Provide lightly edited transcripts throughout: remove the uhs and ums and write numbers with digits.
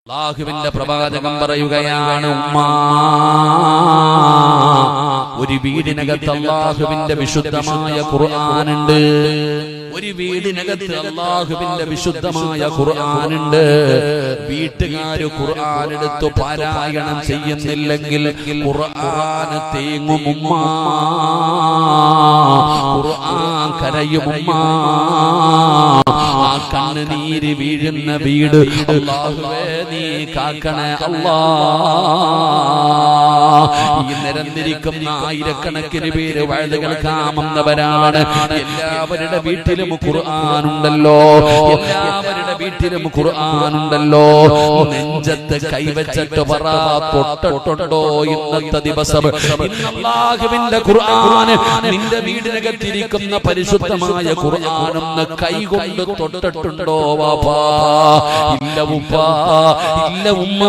അല്ലാഹുവിന്റെ പ്രവാചകൻ പറയുകയാണ്, ഉമ്മാ, ഒരു വീടിനകത്ത് അല്ലാഹുവിന്റെ വിശുദ്ധമായ ഖുർആനുണ്ട്. ഒരു വീടിനകത്ത് അല്ലാഹുവിന്റെ വിശുദ്ധമായ ഖുർആനുണ്ട്. വീട്ടുകാര് ഖുർആൻ എടുത്ത് പാരായണം ചെയ്യുന്നില്ലെങ്കിൽ ഖുർആൻ തേങ്ങും ഉമ്മാ, ഖുർആൻ കരയും ഉമ്മാ. ആ കണ്ണുനീര് വീഴുന്ന വീട് അല്ലാഹുവേ നീ കാക്കണേ അല്ലാ. ഈ നിരന്നിരിക്കുന്ന ആയിരക്കണക്കിന് പേര് വഴുത് കേൾക്കാമെന്നവരാണ്. എല്ലാവരുടെ വീട്ടിലും ഖുർആനുണ്ടല്ലോ, എല്ലാവരുടെ വീട്ടിലും ഖുർആനുണ്ടല്ലോ. നെഞ്ചത്ത് കൈവച്ചിട്ട് പറ, തൊട്ടിട്ടുണ്ടോ ഇന്നത്തെ ദിവസം അല്ലാഹുവിന്റെ ഖുർആൻ നിന്റെ വീടിനകത്തിരിക്കുന്ന പരിശുദ്ധമായ ഖുർആനൊന്ന് കൈകൊണ്ട് തൊട്ടിട്ടുണ്ടോ വാപ്പാ? ഇല്ല ഉപ്പാ, ഇല്ല ഉമ്മ.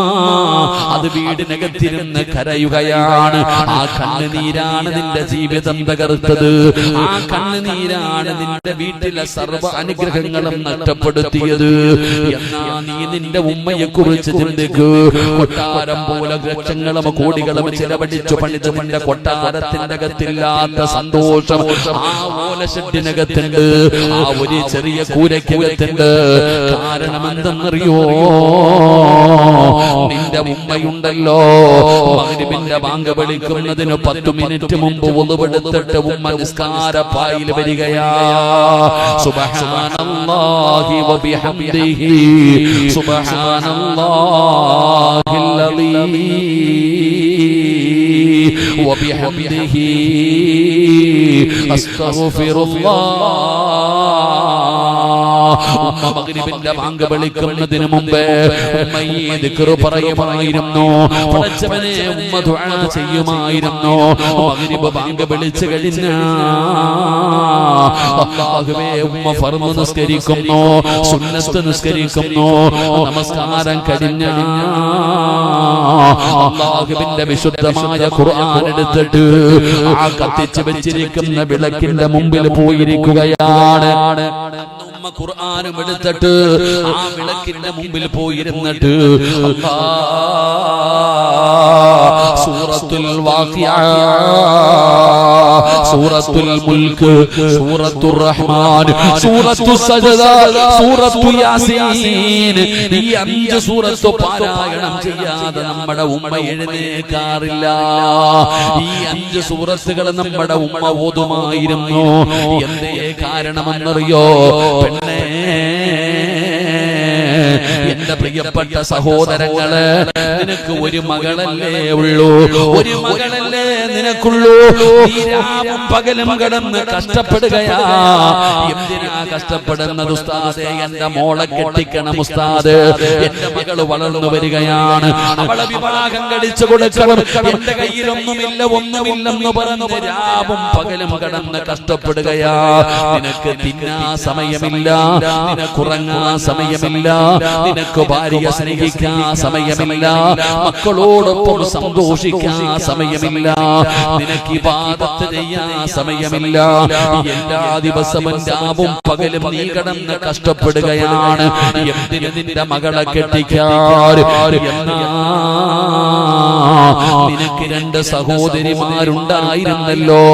അത് വീടിനകത്തിരുന്ന് കരയുകയാണ്. ആ കണ്ണുനീരാണ് നിന്റെ ജീവിതം തകർത്തത്. ആ കണ്ണുനീരാണ് നിന്റെ വീട്ടിലെ സർവ്വ അനുഗ്രഹങ്ങളും നഷ്ടപ്പെടുത്തിയത്. എന്നാ നീ നിന്റെ ഉമ്മയെ കുറിച്ച് ചിന്തിക്കൂ. കൊട്ടാരം പോലെ ലക്ഷങ്ങളും കോടികളും ചിലവഴിച്ചു പണിത് നിന്റെ കൊട്ടാരത്തിന്റെ അകത്തില്ലാത്ത സന്തോഷം ആ ഓലഷെഡിനകത്തുണ്ട്, ആ ഒരു ചെറിയ കൂരയ്ക്കകത്തുണ്ട്. കാരണം എന്തെന്നറിയോ? നിന്റെ ഉമ്മയുണ്ടല്ലോ, മഗ്‌രിബിന്റെ ബാങ്ക് വിളിക്കുന്നതിന് 10 മിനിറ്റ് മുമ്പ് വുളുവെടുത്തിട്ട് ഉമ്മ നിസ്കാരപ്പായിൽ വരികയാ. സുബ്ഹാനല്ലാഹി വബിഹംദിഹി സുബ്ഹാനല്ലാഹിൽ അലീം വബിഹംദിഹി അസ്തഗ്ഫിറുല്ലാഹ്. മഗ്‌രിബിന്റെ ബാങ്ക് വിളിക്കുന്നതിന് മുമ്പ് ഉമ്മ ഈ ദിക്ർ പറയുമായിരുന്നു. പടച്ചവനെ, ഉമ്മ ദുആ ചെയ്യുമായിരുന്നു. മഗ്‌രിബ് ബാങ്ക് വിളിച്ചു കഴിഞ്ഞാൽ അല്ലാഹുവേ, ഉമ്മ ഫർദ് നിസ്കരിക്കുന്നു, സുന്നത്ത് നിസ്കരിക്കുന്നു. നമസ്കാരം കഴിഞ്ഞാൽ അല്ലാഹുവിന്റെ വിശുദ്ധമായ ഖുർആൻ എടുത്തിട്ട് ആ കത്തിച്ചു വെച്ചിരിക്കുന്ന വിളക്കിന്റെ മുമ്പിൽ പോയിരിക്കുകയാണ്. ഖുർആനും എടുത്തിട്ട് ആ വിളക്കിന്റെ മുമ്പിൽ പോയിരുന്നിട്ട് സൂറത്തുൽ വാഖിഅ, സൂറത്തുൽ മുൽക്ക്, സൂറത്തുർ റഹ്മാൻ, സൂറത്തുൽ സജ്ദ, സൂറത്തുൽ യാസീൻ, ഈ 5 സൂറത്ത് പാരായണം ചെയ്യാതെ നമ്മുടെ ഉമ്മ എഴുന്നേൽക്കാറില്ല. ഈ 5 സൂറത്തുകൾ നമ്മുടെ ഉമ്മ ഓതുമായിരുന്നു. എന്തേ കാരണമെന്നറിയോ? എന്റെ പ്രിയപ്പെട്ട സഹോദരങ്ങള്, നിനക്ക് ഒരു മകളല്ലേ ഉള്ളൂ, ഒരു മകളല്ലേ നിനക്കുള്ളൂ. ഈ രാവും പകലും കടന്ന് കഷ്ടപ്പെടുകയാ. എന്തിനാ കഷ്ടപ്പെടുന്നത് ഉസ്താദേ? എന്റെ മോളെ കെട്ടിക്കണം ഉസ്താദ്, എന്റെ മകള് വളർന്നു വരികയാണ്, അവളെ വിവാഹം കഴിച്ചു കൊടുക്കണം, എന്റെ കയ്യിലൊന്നുമില്ല, ഒന്നുമില്ലെന്ന് പറഞ്ഞ് രാവും പകലും കടന്ന് കഷ്ടപ്പെടുകയാ. നിനക്ക് തിന്നാ സമയമില്ല, നിനക്കുറങ്ങാ സമയമില്ല, നിനക്ക് ഭാര്യ സ്നേഹിക്കാൻ സമയമില്ല, മക്കളോടൊപ്പം സന്തോഷിക്കാൻ സമയമില്ല, നിനക്ക് ഇബാദത്ത് ചെയ്യാൻ സമയമില്ല. എല്ലാ ദിവസവും രാവും പകലും നീ കടന്ന് കഷ്ടപ്പെടുകയാണ്. എന്തിന്? നിന്റെ മകളെ കെട്ടിക്കാൻ. എന്നാ നിനക്ക് 2 സഹോദരിമാരുണ്ടായിരുന്നല്ലോ.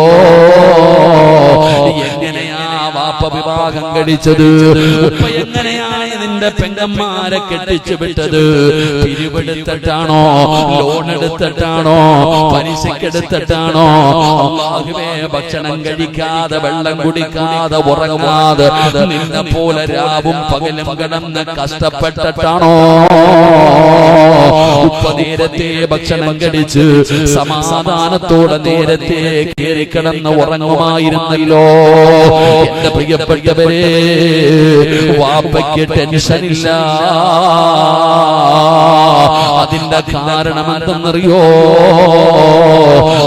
എങ്ങനെയാ വാപ്പ വിവാഹം കഴിച്ചത്? ഉപ്പ എങ്ങനെയാണ് നിന്റെ പെങ്ങന്മാരെ കെട്ടിച്ചു വിട്ടത്? പിരിവെടുത്തിട്ടാണോ? ലോൺ എടുത്തിട്ടാണോ? പലിശക്കെടുത്തിട്ടാണോ? അല്ലാഹുവേ, ഭക്ഷണം കഴിക്കാതെ, വെള്ളം കുടിക്കാതെ, ഉറങ്ങാതെ നിന്നെ പോലെ രാവും പകലും കിടന്ന് കഷ്ടപ്പെട്ടിട്ടാണോ? ഉപ്പ നേരത്തെ ഭക്ഷണം കഴിച്ച് സമാധാനത്തോടെ നേരത്തെ കയറി കിടന്ന് ഉറങ്ങുമായിരുന്നല്ലോ. എന്റെ പ്രിയപ്പെട്ടവരെ, വാപ്പയ്ക്ക് ടെൻഷനില്ല. അതിന്റെ കാരണം എന്തെന്നറിയോ?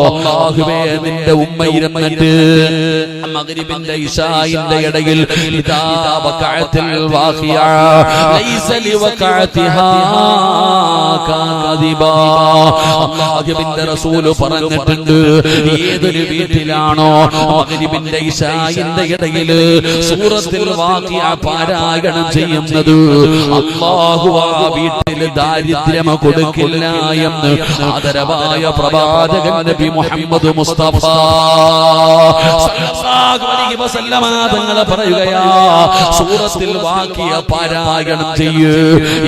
അല്ലാഹുവേ, നിന്റെ ഉമ്മ ഇരുന്നിട്ട് മഗ്രിബിന്റെ ഇശാഇന്റെ ഇടയിൽ ഇദാ വഖഅത്തിൽ വാഖിയ ലൈസ ലിവഖഅതിഹാ കാദിബ. അല്ലാഹുവിന്റെ റസൂൽ പറഞ്ഞിട്ടുണ്ട്, ഏതൊരു വീട്ടിലാണോ മഗ്രിബിന്റെ ഇശാഇന്റെ ഇടയിൽ സൂറത്തുൽ വാഖിയ പാരായണം ചെയ്യുന്നത്, അല്ലാഹു ആ വീട്ടിൽ ദാരിദ്ര്യം കൊടുക്കില്ല എന്ന് ആദരവായ പ്രവാചകൻ നബി മുഹമ്മദ് മുസ്തഫ സല്ലല്ലാഹു അലൈഹി വസല്ലമ തങ്ങൾ പറയുകയാ, സൂറത്തുൽ വാഖിയ പാരായണം ചെയ്യ്.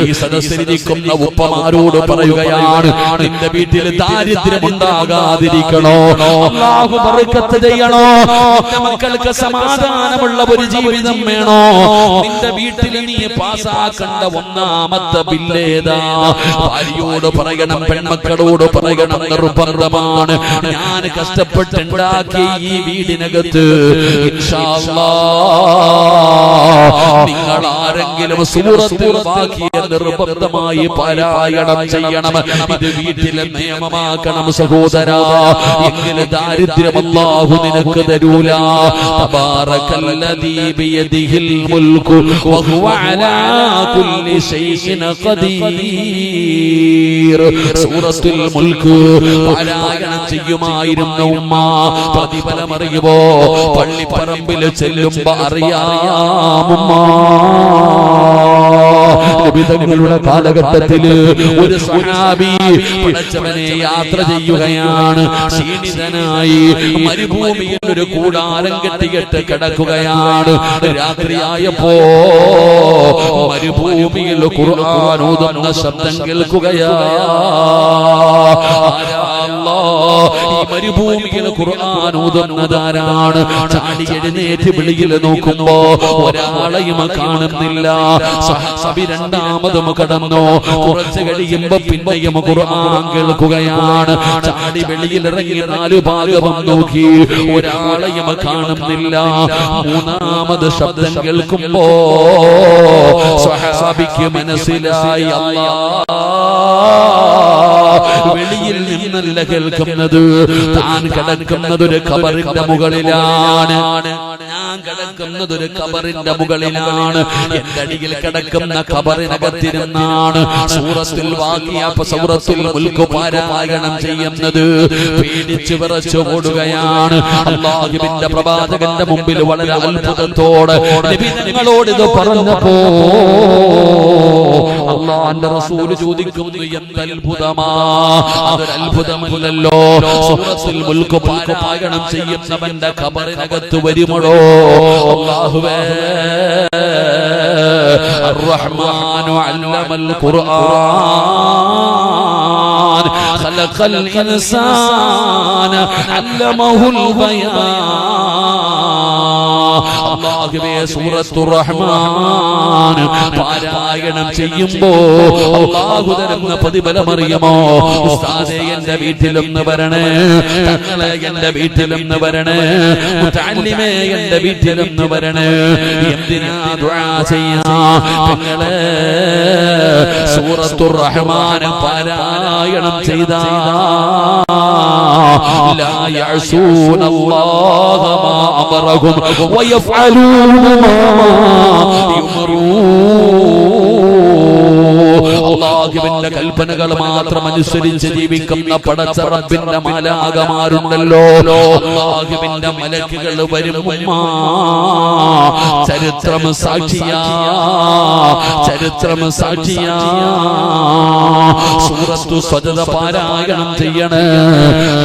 ഈ സദസ്സിലിരിക്കുന്ന ഉപ്പമാരോട് പറയുകയാണ്, നിന്റെ വീട്ടിൽ ദാരിദ്ര്യം ഉണ്ടാകാതിരിക്കണോ, അല്ലാഹു ബർക്കത്ത് ചെയ്യണോ, നിന്റെ മക്കൾക്ക് സമാധാനമുള്ള ഒരു ജീവിതം വേണോ, നിന്റെ വീട്ടിൽ നീ പാസാക്കേണ്ട ഒന്നാമത്തെ ബില്ലേതാ? ഭാര്യയോട് പറയണം, പെൺമക്കളോട് പറയണം, നിർബന്ധമാണ്. ഞാൻ കഷ്ടപ്പെട്ടുണ്ടാക്കിയ ഈ വീടിനകത്ത് ഇൻഷാ അല്ലാഹ് നിങ്ങൾ ആരെങ്കിലും സൂറത്തുൽ വാഖിയ നിർബന്ധമായി പാരായണം ചെയ്യണം. ഇത് വീട്ടിലെ നിയമമാക്കണം സഹോദരാ, എങ്കിൽ ദാരിദ്ര്യം അല്ലാഹു നിനക്ക് തരൂല. തബാറകല്ലദീ ബിയദിഹിൽ മുൽക്കു വഹുവ അലാ കുല്ലി ശൈഇൻ ഖദീർ. സൂറത്തുൽ മുൽക്ക് പാരായണം ചെയ്യുമായിരുന്ന ഉമ്മ പ്രതിഫലമറിയുമോ? പള്ളിപ്പറമ്പിൽ ചെല്ലുമ്പോ അറിയാമുമ്മ. നബിതങ്ങളുടെ കാലഘട്ടത്തില് ഒരു സ്വഹാബി പടച്ചവനെ യാത്ര ചെയ്യുകയാണ്, ക്ഷീണിതനായി മരുഭൂമിയിൽ ഒരു കൂടാരം കെട്ടിയിട്ട് കിടക്കുകയാണ്. രാത്രിയായപ്പോ മരുഭൂമിയിൽ ഖുർആൻ ഓതുന്ന ശബ്ദം കേൾക്കുകയാ. ഈ മരുഭൂമിയിൽ ഖുർആൻ ഓതുന്നതാരാണ്? ചാടി എഴുന്നേറ്റ് വെളിയിൽ നോക്കുമ്പോ ഒരാളെയും കാണുന്നില്ല. സഹാബി രണ്ടാമതും കടന്നു. കുറച്ച് കഴിയുമ്പോ പിന്നെയും ഖുർആൻ കേൾക്കുകയാണ്. ചാടി വെളിയിൽ ഇറങ്ങി നാലു ഭാഗവും നോക്കി, ഒരാളെയും കാണുന്നില്ല. മൂന്നാമത് ശബ്ദം കേൾക്കുമ്പോ സഹാബിക്ക് മനസ്സിലായി, വെളിയിൽ നിന്നല്ല കേൾക്കുന്നത്, താൻ കിടക്കുന്നത് ഒരു ഖബറിന്റെ മുകളിലാണ്. ഞാൻ കിടക്കുന്നത് ഒരു ഖബറിന്റെ മുകളിലാണ്. എന്റെ അടിയിൽ കിടക്കുന്ന ഖബറിനകത്തിരുന്നാണ് സൂറത്തുൽ വാഖിയ സൂറത്തുൽ മുൽക്ക് പാരായണം ചെയ്യുന്നത്. പേടിച്ചു വിറച്ചു ഓടുകയാണ്. അല്ലാഹുവിന്റെ പ്രവാചകന്റെ മുമ്പിൽ വളരെ അത്ഭുതത്തോടെ നബി തങ്ങളോട് ഇത് പറഞ്ഞപ്പോ അല്ലാഹുവിന്റെ റസൂൽ ചോദിക്കുന്നു, എന്ത് അത്ഭുതമാ? അതൊരു അത്ഭുതമല്ലല്ലോ. സൂറത്തുൽ മുൽക്ക് പാരായണം ചെയ്യുന്നവന്റെ ഖബറിനകത്ത് വരുമോ? അല്ലാഹുവേ, الرحمن علم القرآن خلق الإنسان علمه البيان. അല്ലാഹുവേ, സൂറത്തുർ റഹ്മാൻ പാരായണം ചെയ്യുമ്പോ അല്ലാഹു തരുന്ന പ്രതിഫലമറിയുമോ? ഉസ്താദേ, എന്റെ വീട്ടിലൊന്ന് വരണേ, തങ്ങളെ എന്റെ വീട്ടിലൊന്ന് വരണേ, മുതഅല്ലിമേ എന്റെ വീട്ടിലൊന്ന് വരണേ. എന്തിനാ ദുആ ചെയ്യാ? തങ്ങളെ സൂറത്തുർ റഹ്മാൻ പാരായണം ചെയ്താ ലാ യഅസൂന അല്ലാഹ മാ അമറഹും വയഫ്അലൂന മാ യുമറൂൻ. അല്ലാഹുവിന്റെ കൽപ്പനകൾ മാത്രം അനുസരിച്ച് ജീവിക്കുന്ന പടച്ച റബ്ബിന്റെ മാലാഖമാരുണ്ടല്ലോ, അല്ലാഹുവിന്റെ മലക്കുകൾ വരും. ചരിത്രം സാക്ഷിയാ, ചരിത്രം സാക്ഷിയാ. സൂറത്തു സജദ പാരായണം ചെയ്യണേ,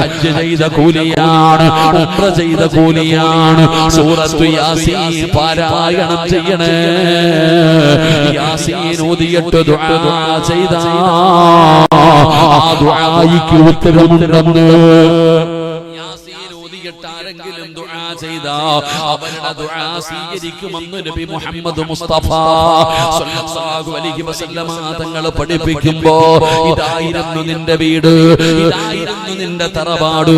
ഹജ്ജ് ചെയ്ത കൂലിയാണ്, ഉംറ ചെയ്ത കൂലിയാണ്. സൂറത്തു യാസീൻ പാരായണം ചെയ്യണേ, യാസീൻ ഓതിയിട്ട് ദുആ ചെയ്താ ആ ദുആയിക്ക് ഉത്തരമുണ്ടെന്ന്. ആരെങ്കിലും ദുആ ചെയ്താ അവരുടെ ദുആ സ്വീകരിക്കുമെന്ന് നബി മുഹമ്മദ് മുസ്തഫ സല്ലല്ലാഹു അലൈഹി വസല്ലമ തങ്ങൾ പഠിപ്പിക്കുമ്പോ ഇതായിരുന്നു നിന്റെ വീട്, ഇതായിരുന്നു നിന്റെ തറവാട്.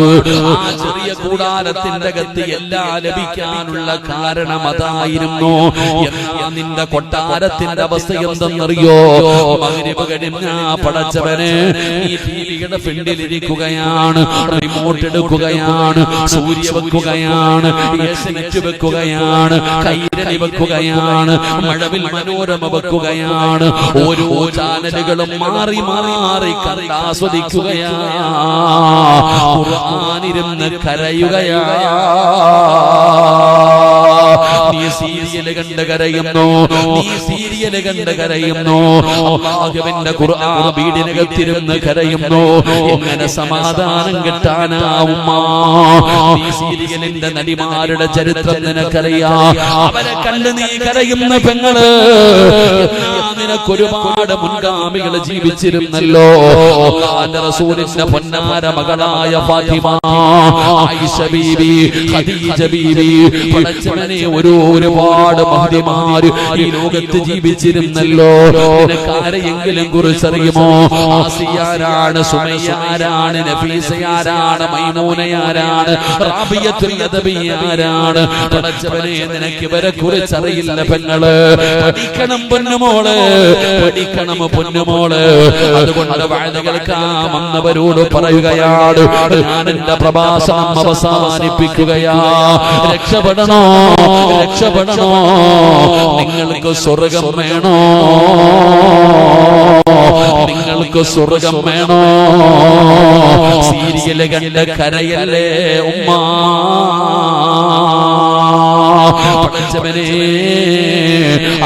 ആ ചെറിയ കൂടാരത്തിന്റെ അകത്ത് എല്ലാം ലഭിക്കാനുള്ള കാരണം അതായിരുന്നു. എന്നാ നിന്റെ കൊട്ടാരത്തിന്റെ അവസ്ഥ എന്തെന്നറിയോ? മഗ്രിബ് കഴിഞ്ഞാ പടച്ചവനെ നീ ടിവിയുടെ ഫ്രണ്ടിലിരിക്കുകയാണ്, റിമോട്ട് എടുക്കുകയാണ്, സൂര്യ വെക്കുകയാണ്, യേശനിറ്റ് വെക്കുകയാണ്, കൈരളി വെക്കുകയാണ്, മഴവിൽ മനോരമ വെക്കുകയാണ്. ഓരോ ചാനലുകളും മാറി മാറി കണ്ട് ആസ്വദിക്കുകയാണ്. ഖുർആനിരുന്ന് കരയുകയാണ്. നീ സീരിയല് കണ്ട് കരയുന്നു, നീ സീരിയല് കണ്ട് കരയുന്നു, അല്ലാഹുവിന്റെ ഖുർആൻ വീടിനകത്തിരുന്ന് കരയുന്നു. എങ്ങനെ സമാധാനം കിട്ടാനാവും? നീ സീരിയലിന്റെ നടിമാരുടെ ചരിത്രം നിനക്കറിയാം. അവരെ കണ്ട് നീ കരയുന്ന പെങ്ങള്, നിനക്ക് ഒരുപാട് മുൻഗാമികൾ ജീവിച്ചിരുന്നല്ലോ. അല്ലാഹുവിന്റെ റസൂലിന്റെ പൊന്നാര മകളായ ഫാത്തിമ, ആയിഷ ബീവി, ഖദീജ ബീവി, പടച്ചവനെ ഒരുപാട് മഹദിമാര് ഈ ലോകത്ത് ജീവിച്ചിരുന്നല്ലോ. നിനക്കാരെയെങ്കിലും കുറിച്ചറിയുമോ? ആസിയാരാണ്, സുമയ്യാരാണ്, നഫീസയാരാണ്, മൈമൂനയാരാണ്, റാബിയത്തുൽ അദബിയാരാണ്? പടച്ചവനെ നിനക്ക് ഇവരെ കുറിച്ചറിയില്ല പെങ്ങള്. പഠിക്കണം പൊന്നുമോള്, പഠിക്കണം പൊന്നുമോള്. അതുകൊണ്ട് വാഴ്ച കേൾക്കാൻ വന്നവരോട് പറയുകയാണ്, ഞാൻ എന്റെ പ്രഭാഷണം അവസാനിപ്പിക്കുകയാ. രക്ഷപ്പെടണോ, രക്ഷപ്പെടണോ? നിങ്ങൾക്ക് സ്വർഗം വേണോ? നിങ്ങൾക്ക് സ്വർഗം വേണോ? സീരിയല് കണ്ട കരയല്ലേ ഉമ്മ? പടച്ചവനെ,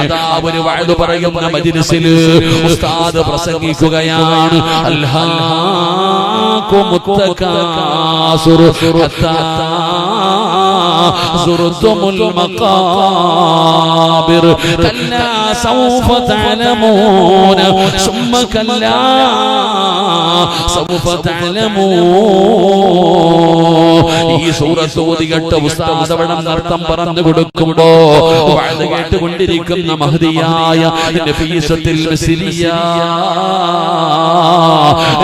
അതാ ഒരു വഅദ് പറയുന്ന മജ്‌ലിസിൽ ഉസ്താദ് പ്രസംഗിക്കുകയാണ്. അൽഹാകുമുത്തകാസുർ ഹത്താ സുർതുമുൽ മഖാബിർ കല്ലാ സൗഫ തഅലമൂന സുമ്മ കല്ലാ സൗഫ തഅലമൂൻ. ഈ സൂറത്ത് ഓതികെട്ട ഉസ്താദ് അവിടെ അർത്ഥം പറഞ്ഞു കൊടുക്കുമ്പോ വഅദ് കേട്ടുകൊണ്ടിരിക്കുന്ന മഹദിയായ നഫീസത്തുൽ മിസ്രിയ,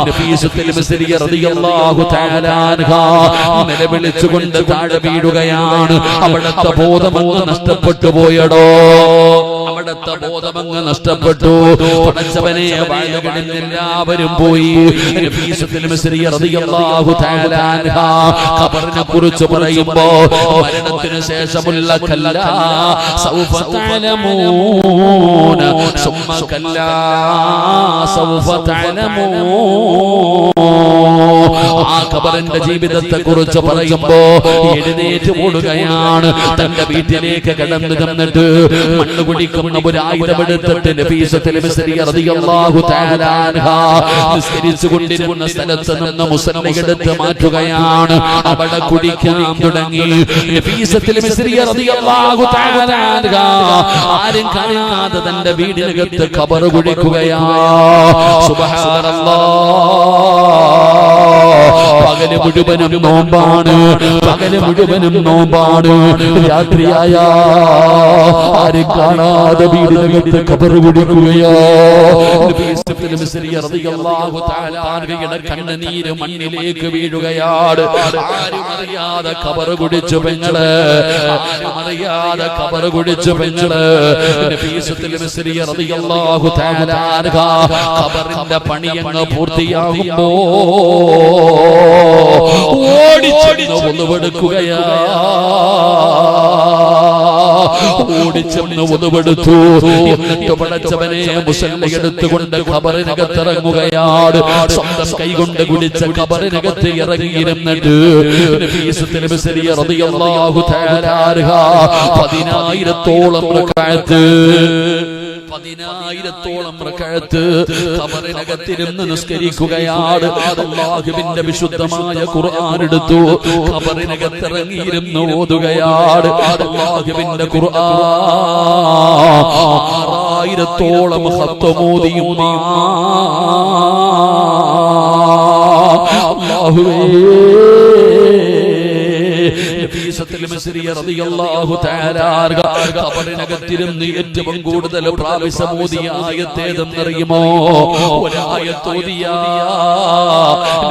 നഫീസത്തുൽ മിസ്രിയ റളിയല്ലാഹു തആല അൻഹാ നിലവിളിച്ചുകൊണ്ട് താഴെ വീഴുകയാണ്. അവിടുത്തെ ബോധമങ്ങ് നഷ്ടപ്പെട്ടു പോയടോ, അവിടുത്തെ ബോധമങ്ങ് നഷ്ടപ്പെട്ടു. പടച്ചവനെ, വഅദുകളിൽ എല്ലാവരും പോയി. നഫീസത്തുൽ മിസ്രിയ റളിയല്ലാഹു തആല അൻഹാ ഖബറിനെ കുറിച്ച് പറയുമ്പോ മരണത്തിനു ശേഷമുള്ള കല്ലാ സൗഫ തഅലമൂന സുമ്മ കല്ലാ സൗഫ തഅലമൂൻ. ആ ഖബറിന്റെ ജീവിതത്തെ കുറിച്ച് പറയുമ്പോ എഴുന്നേറ്റ് ഓടുകയാണ്. തന്റെ വീട്ടിലേക്ക് കടന്നു ചെന്നിട്ട് മണ്ണ് കുടിക്കുന്ന ഒരു ആയുധം എടുത്തിട്ട് നഫീസത്തുൽ മിസ്രിയ റളിയല്ലാഹു തആല അൻഹാ നിസ്കരിച്ചു കൊണ്ടിരുന്ന സ്ഥലത്ത് നിന്ന് മുസല്ല എടുത്ത് മാറ്റുകയാണ്. അവിടെ കുടിക്കാൻ തുടങ്ങി. നഫീസത്തുൽ മിസ്രിയ റളിയല്ലാഹു തആല അൻഹാ ആരും കാണാതെ തന്റെ വീടിനകത്ത് ഖബർ കുടിക്കുകയാണ്. സുബ്ഹാനല്ലാഹ്. പകല് മുഴുവനും നോമ്പാണ്, പകല് മുഴുവനും നോമ്പാണ്. രാത്രിയായ ആരും കാണാതെ വീടിനകത്ത് ഖബർ കുടിക്കുകയോ. നഫീസത്തുൽ മിസ്രിയ റളിയല്ലാഹു തആല അൻഹയുടെ കണ്ണുനീര് മണ്ണിലേക്ക് വീഴുകയാണ്. ആരും അറിയാതെ ഖബർ കുടിച്ചു പെങ്ങള്, ആരും അറിയാതെ ഖബർ കുടിച്ചു പെങ്ങള്. നഫീസത്തുൽ മിസ്രിയ റളിയല്ലാഹു തആല അൻഹാ ഖബറിന്റെ പണിയങ്ങ് പൂർത്തിയാകുമ്പോ ഓടിച്ചെന്ന് ഒന്നുവെടുക്കുകയാ, ഓടിച്ചെന്ന് ഒന്നുവെടുത്തു. എന്നിട്ട് പടച്ചവനെ മുസല്ല എടുത്തുകൊണ്ട് ഖബറിനകത്തിറങ്ങുകയാണ്. സ്വന്തം കൈകൊണ്ട് കുടിച്ച ഖബറിനകത്ത് ഇറങ്ങിയിരുന്നിട്ട് നഫീസത്തുൽ മിസ്രിയ റളിയല്ലാഹു തആല അൻഹാ 10,000-ഓളം റക്അത്ത്, 10,000-ഓളം റക്അത്ത് ഖബറിനകത്തിരുന്ന് നിസ്കരിക്കുകയാണ്. അല്ലാഹുവിന്റെ വിശുദ്ധമായ ഖുർആൻ എടുത്തു ഖബറിനകത്തിറങ്ങിയിരുന്ന് ഓതുകയാണ്. അല്ലാഹുവിന്റെ ഖുർആൻ 6,000-ഓളം ഖത്മോദിയും അല്ലാഹുവേ. നഫീസത്തുൽ മിസ്രിയ റളിയല്ലാഹു തആല അൻഹാ ഖബറിനകത്തിരുന്ന് ഏറ്റവും കൂടുതൽ പ്രാവശ്യം ഓതിയ ആയത്ത് ഏതെന്നറിയുമോ? ഒരായത്ത് ഓതിയ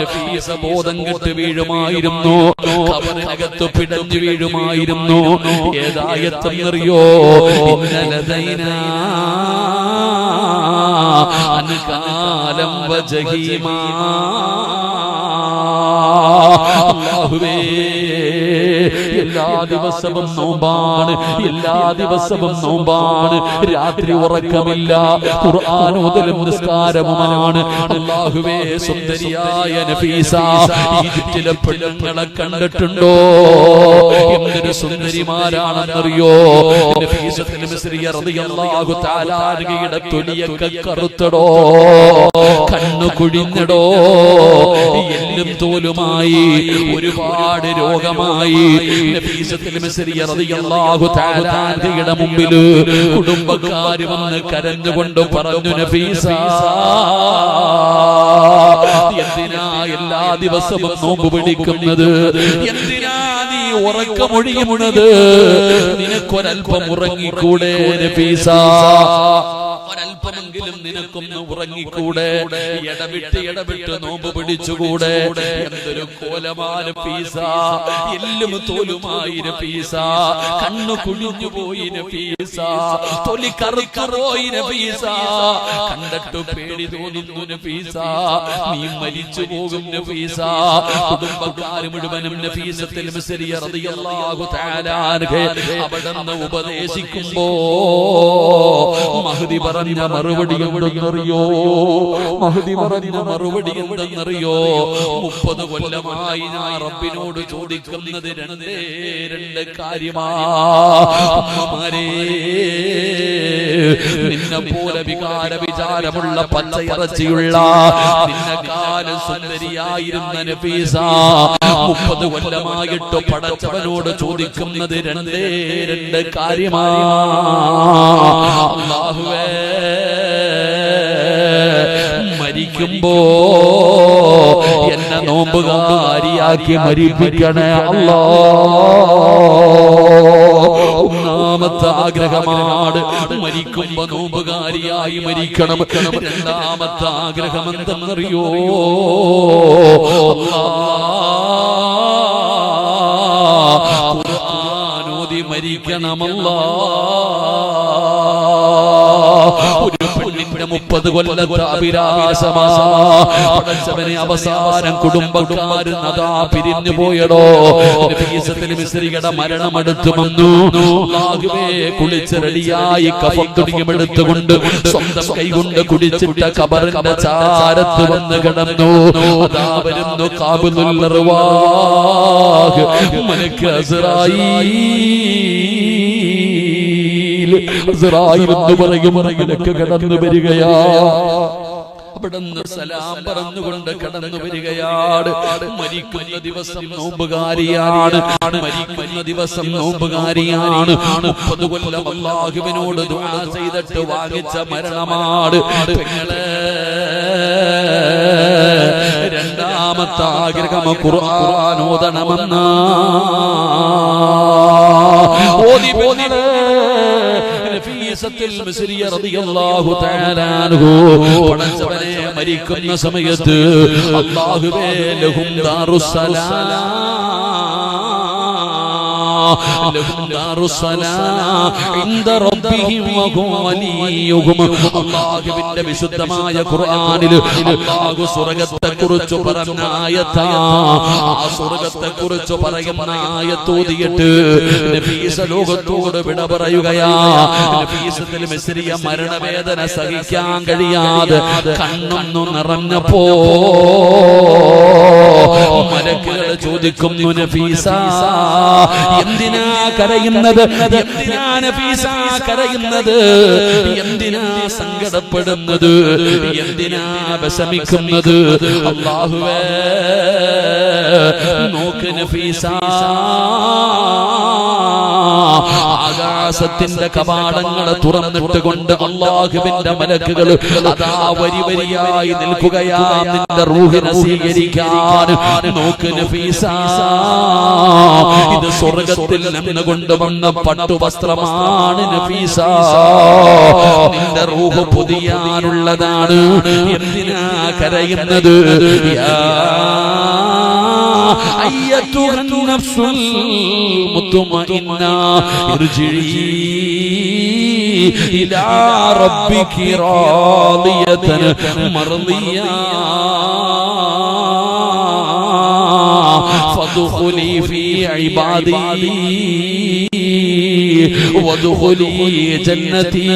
നഫീസ ബോധം കെട്ട് വീഴുമായിരുന്നു, ഖബറിനകത്ത് പിടഞ്ഞു വീഴുമായിരുന്നു. ഏതായത്തെന്നറിയോ? ഇന്നലദൈനാ അൻകാലം വജഹീമാ. അല്ലാഹുവേ, എല്ലാ ദിവസവും നോമ്പാണ്, എല്ലാ ദിവസവും നോമ്പാണ്. രാത്രി ഉറക്കമില്ല, ഖുർആൻ ഓതലും നിസ്കാരവുമാണ്. അല്ലാഹുവേ, സുന്ദരിയായ നഫീസ ഈജിപ്തിലെ പെണ്ണുങ്ങളെ കണ്ടിട്ടുണ്ടോ? എന്തൊരു സുന്ദരിമാരാണെന്നറിയോ? നഫീസത്തുൽ മിസ്രിയ റളിയല്ലാഹു തആല അൻഹയുടെ തൊലിയൊക്കെ കറുത്തടോ, കണ്ണു കുഴിഞ്ഞടോ, എല്ലും തോലുമായി, ഒരുപാട് രോഗമായി. നഫീസത്തുൽ മിസ്രിയ റളിയല്ലാഹു തആല അൻഹയുടെ മുമ്പിൽ കുടുംബക്കാര് വന്ന് കരഞ്ഞുകൊണ്ട് പറഞ്ഞു, നഫീസ, എന്തിനാ എല്ലാ ദിവസവും നോമ്പ് പിടിക്കുന്നത്? എന്തിനാ നീ ഉറക്കമൊഴിയുന്നത്? നിനക്കൊരൽപ്പം ഉറങ്ങിക്കൂടെ നഫീസ? ഒരൽപ്പമെങ്കിലും നിനക്കൊന്ന് ഉറങ്ങിക്കൂടെ? ഇടവിട്ട് നോമ്പ് പിടിച്ചുകൂടെ? എന്തൊരു കോലമാണ് നഫീസ, എല്ലും തോലുമായി നഫീസ, കണ്ണു കുഴിഞ്ഞു പോയി നഫീസ, തൊലി കറുക്കറോയി നഫീസ, കണ്ടിട്ട് പേടി തോന്നുന്നു നഫീസ, നീ മരിച്ചു പോകും നഫീസ. കുടുംബക്കാർ മുഴുവനും നഫീസത്തുൽ മിസ്രിയ റളിയല്ലാഹു തആല അൻഹ അവിടുന്ന് ഉപദേശിക്കുമ്പോ മഹ്ദി പറഞ്ഞ മറുപടി എന്തെന്നറിയോ? മഹ്ദി പറഞ്ഞ മറുപടി എന്തെന്നറിയോ? 30 കൊല്ലമായി ഞാൻ റബ്ബിനോട് ചോദിക്കുന്നത് രണ്ട് കാര്യമാണ്. നിന്നെ പോലെ വിചാരമുള്ള പച്ചയിറച്ചിയുള്ള നിന്നെക്കാലം സുന്ദരിയായിരുന്ന നഫീസ 30 കൊല്ലമായിട്ട് പടച്ചവനോട് ചോദിക്കുന്നത് രണ്ട് കാര്യമാണ്. അല്ലാഹുവേ, മരിക്കുമ്പോ എന്നെ നോമ്പുകാരിയാക്കി മരിപ്പിക്കണേ അല്ലാ. ഒന്നാമത്തെ ആഗ്രഹമാണ് മരിക്കുമ്പോ നോമ്പുകാരിയായി മരിക്കണം. രണ്ടാമത്തെ ആഗ്രഹം എന്തെന്നറിയോ? ഖുർആൻ ഓതി മരിക്കണമല്ലാ. ഒരു പെണ്ണിന്റെ 30 കൊല്ലത്തെ അഭിലാഷമാനെ അവസാനം കുടുംബക്കാര് അതാ പിരിഞ്ഞു പോയടോ. നഫീസത്തുൽ മിസ്രിയുടെ മരണമെടുത്തു വന്നു. അല്ലാഹുവേ, കുളിച്ച് റെഡിയായി കഫം തുണിയുമെടുത്തുകൊണ്ട് സ്വന്തം കൈകൊണ്ട് കുടിച്ചിട്ട ഖബറിന്റെ ചാരത്ത് വന്ന് കിടന്നു. അതാ വരുന്നു ഖാബിലുൽ അർവാഹ് മലക്ക് അസ്റായീൽ എന്ന് പറയും മലക്ക് കടന്നു വരികയാ. അവിടുന്ന് സലാം പറഞ്ഞുകൊണ്ട് കടന്നു വരികയാണ്. മരിക്കുന്ന ദിവസം നോമ്പുകാരിയാണ്, മരിക്കുന്ന ദിവസം നോമ്പുകാരിയാണ്. 30 കൊല്ലം അല്ലാഹുവിനോട് ദുആ ചെയ്തിട്ട് വാങ്ങിച്ച മരണമാണ്. പെങ്ങളെ, രണ്ടാമത്തെ ആഗ്രഹം ഖുർആൻ ഓതണമെന്ന ഓതി പോന്നേ നഫീസത്തുൽ മിസ്രിയ റളിയല്ലാഹു തആല അൻഹു പടച്ചവനെ മരിക്കുന്ന സമയത്ത് അല്ലാഹുവേ ലഹും ദാറുസ്സലാം അല്ലാഹുവിന്റെ വിശുദ്ധമായ ഖുർആനിൽ അല്ലാഹു സ്വർഗ്ഗത്തെക്കുറിച്ച് പറഞ്ഞ ആയത്താ. ആ സ്വർഗ്ഗത്തെക്കുറിച്ച് പറയുന്ന ആയത്ത് ഓതിയിട്ട് നഫീസ ലോകത്തോട് വിട പറയുകയാ. നഫീസത്തുൽ മിസ്രിയ മരണവേദന സഹിക്കാൻ കഴിയാതെ കണ്ണൊന്നു നിറഞ്ഞപ്പോ മലക്കുകൾ ചോദിക്കുന്നു, നഫീസ എന്തിനാ കരയുന്നത്? എന്തിനാ നഫീസ കരയുന്നത്? എന്തിനാ സങ്കടപ്പെടുന്നത്? എന്തിനാ വിഷമിക്കുന്നത്? അല്ലാഹുവേ, നോക്ക് നഫീസ, ആകാശത്തിന്റെ കവാടങ്ങളെ തുറന്നിട്ട് കൊണ്ട് അല്ലാഹുവിന്റെ മലക്കുകൾ അതാ വരി വരിയായി നിൽക്കുകയാ നിന്റെ റൂഹിനെ സ്വീകരിക്കാൻ. നോക്ക് നഫീസ, ഇത് സ്വർഗ്ഗത്തിൽ നിന്ന് കൊണ്ടുവന്ന പട്ടുവസ്ത്രമാണ് നഫീസ. നിന്റെ റൂഹ് പുതിയാനുള്ളതാണ്. എന്തിനാ കരയുന്നത്? അയ്യത്തുഹൻ നഫ്സുൽ മുത്മഇന്ന ഇർജിഇ ഇലാ റബ്ബികി റാദിയതൻ മർദിയ ഫദ്ഖുലി ഫീ ഇബാദി വദ്ഖുലി ജന്നതി.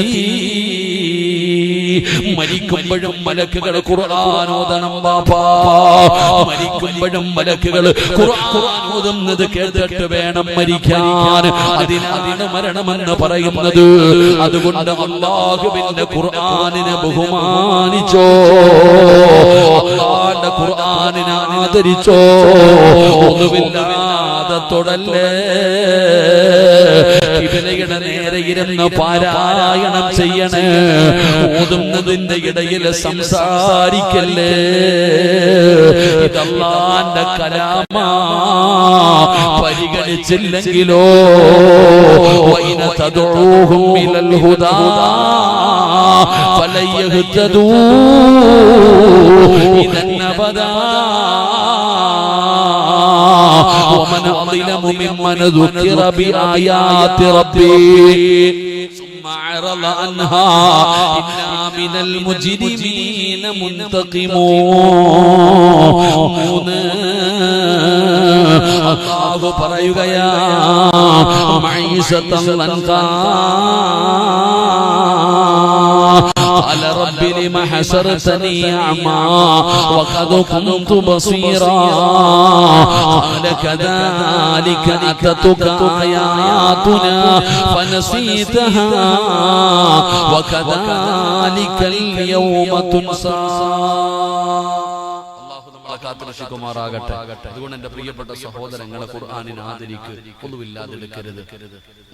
മരിക്കുമ്പോഴും മലക്കുകൾ ഖുർആൻ ഓതണം ബാപ്പാ. മരിക്കുമ്പോഴും മലക്കുകൾ ഖുർആൻ ഓതുന്നത് കേട്ടിട്ട് വേണം മരിക്കാൻ. അതിനാണ് മരണമെന്ന് പറയുന്നത്. അതുകൊണ്ട് അല്ലാഹുവിന്റെ ഖുർആനിനെ ബഹുമാനിച്ചോ, അല്ലാഹുവിന്റെ ഖുർആനിനെ ആദരിച്ചോ. ഒന്നുമില്ലാതെ തൊടല്ലേ. ഖിബലയുടെ നേരെ ഇരുന്ന് പാരായണം ചെയ്യണേ. ഓതുന്നതിന്റെ ഇടയിൽ സംസാരിക്കല്ലേ. ഇത് അല്ലാഹുവിന്റെ കലാമാ. പരിഗണിച്ചില്ലെങ്കിലോ വൈന തദഊഹും ഇലൽ ഹുദാ ഫലൻ യഹ്തദൂ ഇദൻ അബദാ ومن أظلم ممن ذكر بآيات ربه ثم أعرض عنها إنا من المجرمين منتقمون. അല്ലാഹു പറയുകയാ മഈശതൻ ലൻകാ قال رب لم حشرتني أعمى وقد كنت بصيرا قال كذلك أتتك آياتنا فنسيتها وكذلك اليوم تنسى. കാത്തുരക്ഷിക്കുമാറാകട്ടെ. അതുകൊണ്ട് എന്റെ പ്രിയപ്പെട്ട സഹോദരങ്ങളെ ഖുർആനിനെ ആദരിക്ക്. ഒന്നുമില്ലാതെ എടുക്കരുത്,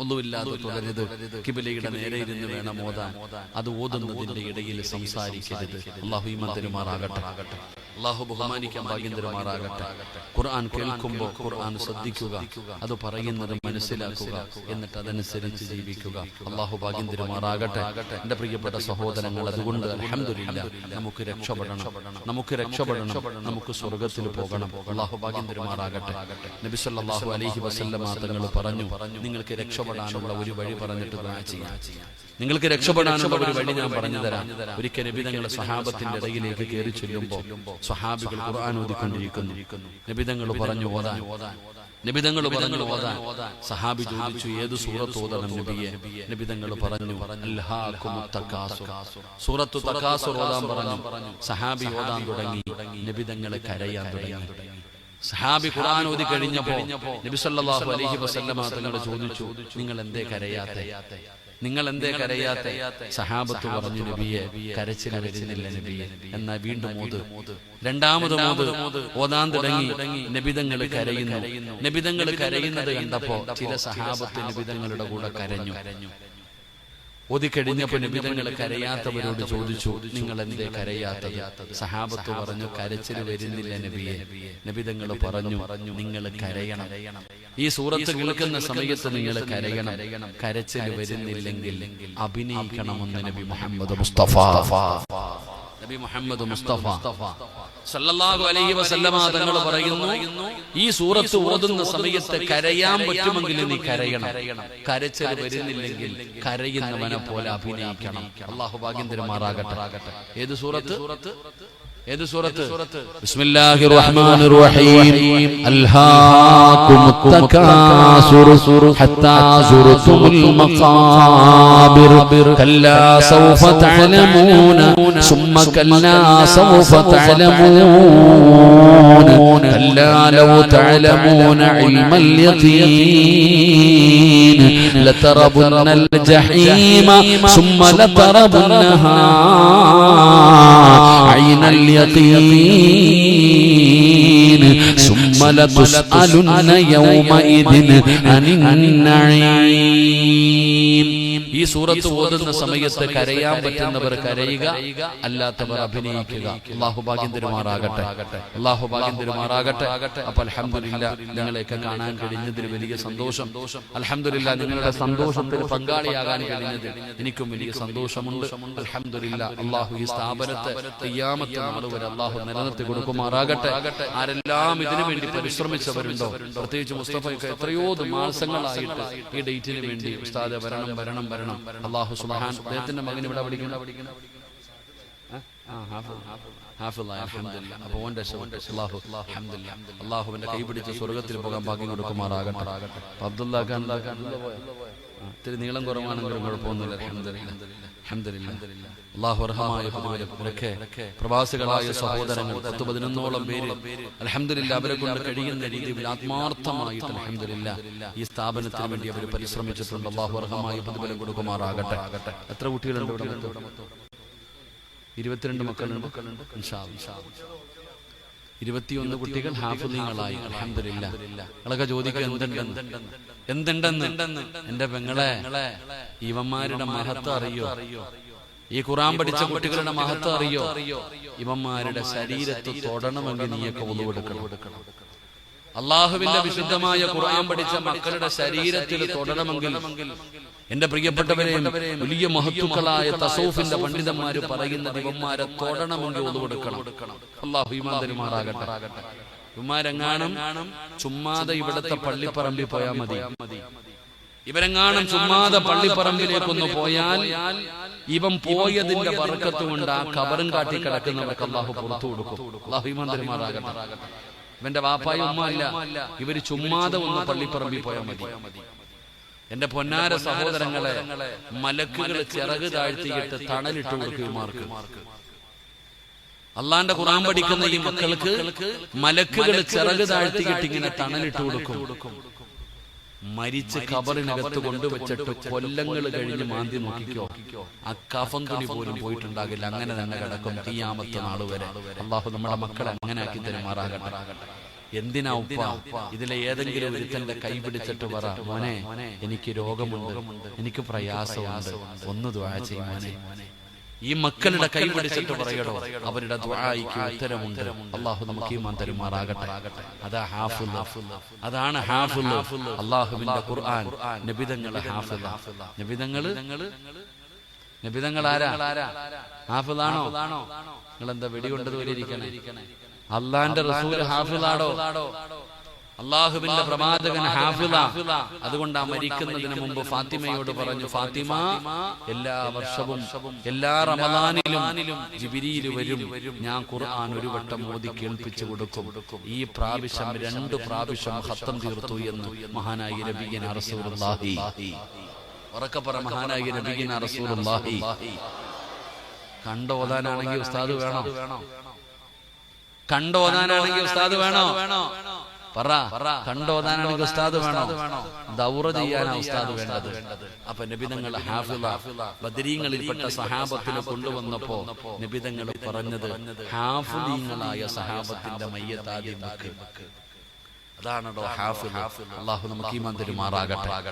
ഒന്നുമില്ലാതെ തുടരുത്. ഖിബലയുടെ നേരെ ഇരുന്ന് വേണം ഓതാൻ. അത് ഓതുന്നതിന്റെ ഇടയിൽ സംസാരിക്കരുത്. അല്ലാഹു ഈമാൻ തരുമാറാകട്ടെ. അല്ലാഹു ബഹുമാനിക്കാൻ ഭാഗ്യം തരുമാറാകട്ടെ. ഖുർആൻ കേൾക്കുമ്പോൾ ഖുർആൻ ശ്രദ്ധിക്കുക, അത് പറയുന്നത് മനസ്സിലാക്കുക, എന്നിട്ട് അതനുസരിച്ച് ജീവിക്കുക. അല്ലാഹു ഭാഗ്യം തരുമാറാകട്ടെ. എന്റെ പ്രിയപ്പെട്ട സഹോദരങ്ങൾ, അതുകൊണ്ട് അൽഹംദുലില്ലാഹ് നമുക്ക് രക്ഷപ്പെടണം, നമുക്ക് രക്ഷപ്പെടണം, നമുക്ക് സ്വർഗ്ഗത്തിൽ പോകണം. അല്ലാഹു ഭാഗ്യം തരുമാറാകട്ടെ. നബി സല്ലല്ലാഹു അലൈഹി വസല്ലമ തങ്ങൾ പറഞ്ഞു, നിങ്ങൾക്ക് രക്ഷപ്പെടാനുള്ള ഒരു വഴി പറഞ്ഞിട്ട് ദുആ ചെയ്യാം. നിങ്ങൾക്ക് രക്ഷപ്പെടാനുള്ള ഒരു വഴി ഞാൻ പറഞ്ഞു തരാം. ഒരിക്കൽ നബി തങ്ങൾ സ്വഹാബത്തിന്റെ ഇടയിലേക്ക് കയറി ചെല്ലുമ്പോൾ സ്വഹാബികൾ ഖുർആൻ ഓതിക്കൊണ്ടിരിക്കുന്നു. നബി തങ്ങൾ പറഞ്ഞു ഓതാൻ. നബി തങ്ങൾ പറഞ്ഞു ഓതാൻ. സഹാബി ചോദിച്ചു, ഏത് സൂറത്ത് ഓതണം നബിയെ? നബി തങ്ങൾ പറഞ്ഞു, അൽഹാകുമുത് തകാസുർ, സൂറത്തു തകാസുർ ഓതാൻ പറഞ്ഞു. സഹാബി ഓതാൻ തുടങ്ങി. നബി തങ്ങൾ കരയാൻ തുടങ്ങി. സഹാബി ഖുർആൻ ഓതി കഴിഞ്ഞപ്പോൾ നബി സല്ലല്ലാഹു അലൈഹി വസല്ലമ തങ്ങൾ ചോദിച്ചു, നിങ്ങൾ എന്തേ കരയാത്തെ? നിങ്ങൾ എന്തേ കരയാത്തെ? സഹാബത്ത് പറഞ്ഞു, നബിയെ കരച്ചിൽ വരുന്നില്ല നബിയെ. എന്നാൽ വീണ്ടും ഓത്. രണ്ടാമത് ഓതാൻ തുടങ്ങി. നബിതങ്ങൾ കരയുന്നു. നബിതങ്ങൾ കരയുന്നത് കണ്ടപ്പോ ചില സഹാബത്ത് നബിതങ്ങളുടെ കൂടെ കരഞ്ഞു. ഓതിക്കഴിഞ്ഞപ്പോൾ നബിതങ്ങൾ കരയാത്തവരോട് ചോദിച്ചു, നിങ്ങൾ എന്തേ കരയാത്തത്? സഹാബത്ത് പറഞ്ഞു, കരച്ചിൽ വരുന്നില്ല നബിയെ. നബിതങ്ങൾ പറഞ്ഞു, നിങ്ങൾ കരയണം. ഈ സൂറത്ത് കേൾക്കുന്ന സമയത്ത് നിങ്ങൾ കരയണം. കരച്ചിൽ വരുന്നില്ലെങ്കിൽ അഭിനയിക്കണമെന്ന് നബി മുഹമ്മദ് മുസ്തഫ സല്ലല്ലാഹു അലൈഹി വസല്ലമ തങ്ങൾ പറയുന്നു, ഈ സൂറത്ത് ഓതുന്ന സമയത്ത് കരയാൻ പറ്റുമെങ്കിൽ നീ കരയണം. കരച്ചിൽ വരുന്നില്ലെങ്കിൽ കരയുന്നവനെ പോലെ അഭിനയിക്കണം. അല്ലാഹു ഭാഗ്യം തരുമാറാകട്ടെ. ഏത് സൂറത്ത്? ഏത് സൂറത്ത്? ബിസ്മില്ലാഹിർ റഹ്മാനിർ റഹീം. അൽഹാകുമുത് തകാസുർ ഹത്താ സുർതുമുൽ മഖാബിർ കല്ലാ സൗഫ തഅലമൂന സുമ്മ കല്ലാ സൗഫ തഅലമൂന കല്ലാ ലൗ തഅലമൂന ഇൽമൽ യഖീൻ ലതറബുന്നൽ ജഹീമ സുമ്മ ലതറബുന്നഹാ ഐനൽ اليقين ثم لتسألن يومئذ عن النعيم. ഈ സൂറത്ത് ഓതുന്ന സമയത്ത് കരയാൻ പറ്റുന്നവർ കരയുക, അല്ലാത്തവർ അഭിനയിക്കുക. അല്ലാഹു ഭാഗ്യം തരുമാറാകട്ടെ. അല്ലാഹു ഭാഗ്യം തരുമാറാകട്ടെ. അപ്പോൾ അൽഹംദുലില്ലാഹ് നിങ്ങളെയൊക്കെ കാണാൻ കഴിഞ്ഞതിൽ വലിയ സന്തോഷം. അൽഹംദുലില്ലാഹ് നിങ്ങളുടെ സന്തോഷത്തിൽ പങ്കാളിയാകാൻ കഴിഞ്ഞതിൽ എനിക്കും വലിയ സന്തോഷമുണ്ട്. അൽഹംദുലില്ലാഹ് അല്ലാഹു ഈ സ്ഥാപനത്തെ ഖിയാമത്ത് നാൾ വരെ അല്ലാഹു നിലനിർത്തി കൊടുക്കുമാറാകട്ടെ. ആരെല്ലാം ഇതിനു വേണ്ടി പരിശ്രമിച്ചവരുണ്ടോ, പ്രത്യേകിച്ച് മുസ്തഫയ്ക്ക് എത്രയോ മാസങ്ങളായിട്ട് ഈ ഡേറ്റിന് വേണ്ടി ഉസ്താദ് വരണം വരണം വരണം. അല്ലാഹു സുബ്ഹാനഹു അദ്ദേഹത്തിന്റെ മകൻ ഇവിടെ പഠിക്കണം. അപ്പൊ ഓന്റെ അള്ളാഹുവിന്റെ കൈപിടിച്ച് സ്വർഗത്തിൽ പോകാൻ ഭാഗ്യം കൊടുക്കുമാറാകട്ടെ. ഇത്തിരി നീളം കുറവാണെങ്കിലും കുഴപ്പമൊന്നുമില്ല. അൽഹംദുലില്ലാഹ്. അല്ലാഹു അർഹമായ പ്രതിഫലമൊക്കെ പ്രവാസികളായ സഹോദരങ്ങൾ 10-11ഓളം പേര് അൽഹംദുലില്ലാഹ് അവരെ കൊണ്ട് കഴിയുന്ന രീതിയിൽ ആത്മാർത്ഥമായിട്ട് അൽഹംദുലില്ലാഹ് ഈ സ്ഥാപനത്തിന് വേണ്ടി അവർ പരിശ്രമിച്ചിട്ടുണ്ട്. അല്ലാഹു അർഹമായ പ്രതിഫലം കൊടുക്കുമാറാകട്ടെ. എത്ര കുട്ടികളുണ്ട് ഇവിടെ? 22 മക്കളുണ്ട്. ഇൻഷാ അല്ലാഹ് 21 കുട്ടികൾ ഹാഫിളീങ്ങളായി. അൽഹംദുലില്ലാഹ്. നിങ്ങളൊക്കെ ചോദിക്കുക എന്തുണ്ടെന്ന്. എന്റെ പെങ്ങളെ, ഇവന്മാരുടെ മഹത്വം അറിയോ? ഈ ഖുർആൻ പഠിച്ച കുട്ടികളുടെ മഹത്വം അറിയോ? ഇവന്മാരുടെ ശരീരത്ത് തൊടണമെങ്കിൽ നീയൊക്കെ വുളു എടുക്കണം. അള്ളാഹുവിന്റെ വിശുദ്ധമായ ഖുർആൻ പഠിച്ച മക്കളുടെ ശരീരത്തിൽ തൊടണമെങ്കിൽ എന്റെ പ്രിയപ്പെട്ടവരെ, വലിയ മഹത്തുക്കളായ തസൗഫിന്റെ പണ്ഡിതന്മാര് പറയുന്ന ഇവന്മാരെ തൊടണമെങ്കിൽ വുളു എടുക്കണം. അള്ളാഹു ഈമാൻ തരുമാറാകട്ടെ. ഇവന്മാരെങ്ങാനും ചുമ്മാതെ ഇവിടുത്തെ പള്ളിപ്പറമ്പിൽ പോയാൽ മതി. ഇവരെങ്ങാനും ചുമ്മാതെ പള്ളിപ്പറമ്പിലേക്കൊന്ന് പോയാൽ ഇവൻ പോയതിന്റെ ബർക്കത്ത് കൊണ്ട് ആ കബറും കാട്ടി കിടക്കുന്നവർക്ക് അള്ളാഹു പുറത്തു കൊടുക്കും. അള്ളാഹു ഈമാൻ തരുമാറാകട്ടെ. ഇവന്റെ വാപ്പായും ഉമ്മ അല്ല, ഇവര് ചുമ്മാതെ ഒന്ന് പള്ളിപ്പറമ്പിൽ പോയാൽ മതി. എന്റെ പൊന്നാര സഹോദരങ്ങളെ, മലക്കുകൾ ചിറക് താഴ്ത്തിയിട്ട് തണലിട്ട് കൊടുക്കുമാർക്ക്. അള്ളാന്റെ ഖുർആൻ പഠിക്കുന്ന ഈ മക്കൾക്ക് മലക്കുകൾ ചിറക് താഴ്ത്തിയിട്ട് ഇങ്ങനെ തണലിട്ട് കൊടുക്കും. മരിച്ച് ഖബറിനകത്ത് കൊണ്ടുവച്ചിട്ട് കൊല്ലങ്ങൾ കഴിഞ്ഞ് മാന്തി നോക്കിക്കോ, ആ കഫൻ തുണി പോലും പോയിട്ടുണ്ടാകില്ല. അങ്ങനെ തന്നെ കിടക്കും ഖിയാമത്ത് നാൾ വരെ. അള്ളാഹു നമ്മുടെ മക്കളെ അങ്ങനെ ആക്കി തരുമാറാകട്ടെ. എന്തിനാ ഉപ്പ ഇതിലെ ഏതെങ്കിലും ഒരുത്തന്റെ കൈ പിടിച്ചിട്ട് പറ, മോനെ എനിക്ക് രോഗമുണ്ട്, എനിക്ക് പ്രയാസമുണ്ട്, ഒന്ന് ദുആ ചെയ്യ് മോനെ. ഈ മക്കളുടെ കൈ പിടിച്ചിട്ട് പറയടോ, അവരുടെ ദുആയ്ക്ക് ഉത്തരമുണ്ട്. അള്ളാഹു നമുക്ക് ഈമാൻ തരുമാറാകട്ടെ. അതാ ഹാഫിള്, അതാണ് ഹാഫിള്. അള്ളാഹുവിന്റെ ഖുർആൻ നബിതങ്ങളെ ഹാഫിള. നബിതങ്ങൾ ആരാ? ഹാഫിളാണോ? നിങ്ങളെന്താ വെടികൊണ്ടത് പോലെ ഇരിക്കണേ? അള്ളാന്റെ റസൂൽ ഹാഫിളാണോ? അള്ളാഹുവിന്റെ പ്രവാചകൻ ഹാഫിള. അതുകൊണ്ട് ആ മരിക്കുന്നതിന് മുമ്പ് ഫാത്തിമയോട് പറഞ്ഞു, ഫാത്തിമ, എല്ലാ വർഷവും എല്ലാ റമദാനിലും ജിബ്രീൽ വരും, ഞാൻ ഖുർആൻ ഒരു വട്ടം ഓതി കേൾപ്പിച്ചു കൊടുക്കും. ഈ പ്രാവശ്യം 2 പ്രാവശ്യം ഖത്തം തീർത്തു എന്ന് മഹാനായ നബിയന റസൂലുള്ളാഹി. ഉറക്കെ പറ, മഹാനായ നബിയന റസൂലുള്ളാഹി. കണ്ടോതാനാണെങ്കിൽ ഉസ്താദ് വേണോ? കണ്ടോതാനാണെങ്കിൽ ഉസ്താദ് വേണോ? പറ. കണ്ടോതാനാണെങ്കിൽ ഉസ്താദ് വേണോ? ദൗറ ചെയ്യാനാ ഉസ്താദ് വേണ്ടത്. അപ്പൊ നബിതങ്ങൾ ഹാഫിള. ബദരീങ്ങളിൽപ്പെട്ട സഹാബത്തിനെ കൊണ്ടുവന്നപ്പോ നബിതങ്ങൾ പറഞ്ഞത് ഹാഫിളീങ്ങളായ സഹാബത്തിന്റെ മയ്യത്ത് ആദ്യം വെക്ക്. അതാണോ ഹാഫിള. അല്ലാഹു നമുക്ക് ഈമാൻ തരുമാറാകട്ടെ.